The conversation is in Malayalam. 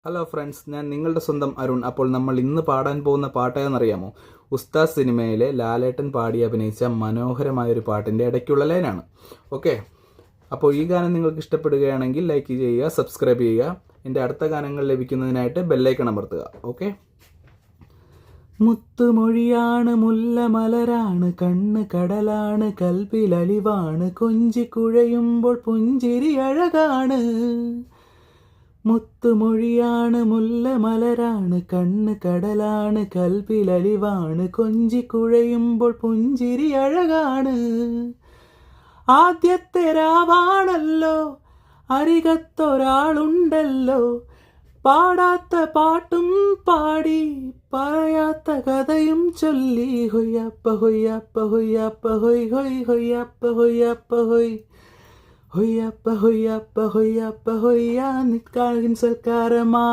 ഹലോ ഫ്രണ്ട്സ്, ഞാൻ നിങ്ങളുടെ സ്വന്തം അരുൺ. അപ്പോൾ നമ്മൾ ഇന്ന് പാടാൻ പോകുന്ന പാട്ട് ഏതെന്നറിയാമോ? ഉസ്താദ് സിനിമയിലെ ലാലേട്ടൻ പാടി അഭിനയിച്ച മനോഹരമായൊരു പാട്ടിൻ്റെ ഇടയ്ക്കുള്ള ലൈനാണ്. ഓക്കെ, അപ്പോൾ ഈ ഗാനം നിങ്ങൾക്ക് ഇഷ്ടപ്പെടുകയാണെങ്കിൽ ലൈക്ക് ചെയ്യുക, സബ്സ്ക്രൈബ് ചെയ്യുക. എൻ്റെ അടുത്ത ഗാനങ്ങൾ ലഭിക്കുന്നതിനായിട്ട് ബെല്ലൈക്കൺ അമർത്തുക. ഓക്കെ. മുത്തുമൊഴിയാണ്, മുല്ലമലരാണ്, കണ്ണ് കടലാണ്, കൽബിലലിവാണ്, കൊഞ്ചി കുഴയുമ്പോൾ പുഞ്ചിരി അഴകാണ്. മുത്തുമൊഴിയാണ്, മുല്ലമലരാണ്, കണ്ണ് കടലാണ്, കൽബിലലിവാണ്, കൊഞ്ചി കുഴയുമ്പോൾ പുഞ്ചിരി അഴകാണ്. ആദ്യത്തെ രാവാണല്ലോ, അരികത്തൊരാളുണ്ടല്ലോ, പാടാത്ത പാട്ടും പാടി, പറയാത്ത കഥയും ചൊല്ലി, ഹൊയ്യപ്പ ഹൊയ്യപ്പ ഹൊയ്യപ്പ ഹൊയ് ഹൊയ് ഹൊയ്യപ്പ ഹൊയ്യപ്പ ഹൊയ് ഹൊയ്യപ്പ ഹൊയ്യപ്പ ഹൊയ്യപ്പ ഹൊയ്യാ നിൽക്കാകിൻ സൽക്കാരമാ.